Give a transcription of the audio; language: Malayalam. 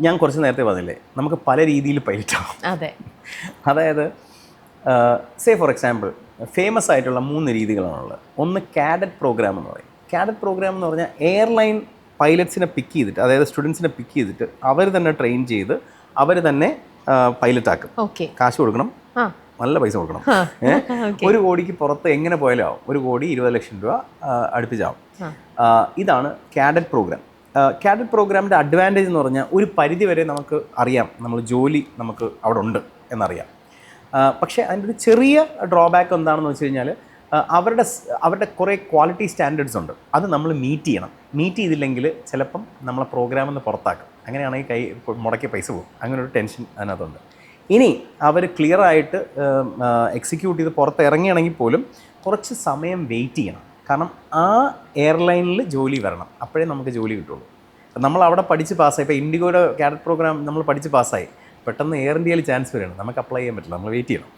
ഞാൻ കുറച്ച് നേരത്തെ പറഞ്ഞില്ലേ, നമുക്ക് പല രീതിയിൽ പൈലറ്റാവും. അതെ. അതായത് സേ ഫോർ എക്സാമ്പിൾ ഫേമസ് ആയിട്ടുള്ള 3 രീതികളാണുള്ളത്. ഒന്ന് കാഡറ്റ് പ്രോഗ്രാം എന്ന് പറയും. കാഡറ്റ് പ്രോഗ്രാം എന്ന് പറഞ്ഞാൽ എയർലൈൻ പൈലറ്റ്സിനെ പിക്ക് ചെയ്തിട്ട്, അതായത് സ്റ്റുഡൻസിനെ പിക്ക് ചെയ്തിട്ട് അവർ തന്നെ ട്രെയിൻ ചെയ്ത് അവർ തന്നെ പൈലറ്റാക്കും. കാശ് കൊടുക്കണം, നല്ല പൈസ കൊടുക്കണം. 1 കോടിക്ക് പുറത്ത് എങ്ങനെ പോയാലും ആവും. 1 കോടി 20 ലക്ഷം രൂപ അടുപ്പിച്ചാവും. ഇതാണ് കാഡറ്റ് പ്രോഗ്രാം. കാഡറ്റ് പ്രോഗ്രാമിൻ്റെ അഡ്വാൻറ്റേജ് എന്ന് പറഞ്ഞാൽ ഒരു പരിധി വരെ നമുക്ക് അറിയാം, നമ്മൾ ജോലി നമുക്ക് അവിടെ ഉണ്ട് എന്നറിയാം. പക്ഷേ അതിൻ്റെ ഒരു ചെറിയ ഡ്രോബാക്ക് എന്താണെന്ന് വെച്ച് കഴിഞ്ഞാൽ അവരുടെ കുറേ ക്വാളിറ്റി സ്റ്റാൻഡേർഡ്സ് ഉണ്ട്. അത് നമ്മൾ മീറ്റ് ചെയ്തില്ലെങ്കിൽ ചിലപ്പം നമ്മളെ പ്രോഗ്രാമിൽ നിന്ന് പുറത്താക്കും. അങ്ങനെയാണെങ്കിൽ മുടക്കിയ പൈസ പോകും. അങ്ങനെ ഒരു ടെൻഷൻ അതിനകത്തുണ്ട്. ഇനി അവർ ക്ലിയറായിട്ട് എക്സിക്യൂട്ട് ചെയ്ത് പുറത്ത് ഇറങ്ങിയാണെങ്കിൽ പോലും കുറച്ച് സമയം വെയിറ്റ് ചെയ്യണം. കാരണം ആ എയർലൈനിൽ ജോലി വരണം, അപ്പോഴേ നമുക്ക് ജോലി കിട്ടുള്ളൂ. നമ്മൾ അവിടെ പഠിച്ച് പാസ്സായി, ഇപ്പോൾ ഇൻഡിഗോയുടെ കാഡറ്റ് പ്രോഗ്രാം നമ്മൾ പഠിച്ച് പാസ്സായി, പെട്ടെന്ന് എയർ ഇന്ത്യയിൽ ചാൻസ് വരികയാണ്, നമുക്ക് അപ്ലൈ ചെയ്യാൻ പറ്റില്ല, നമ്മൾ വെയിറ്റ് ചെയ്യണം.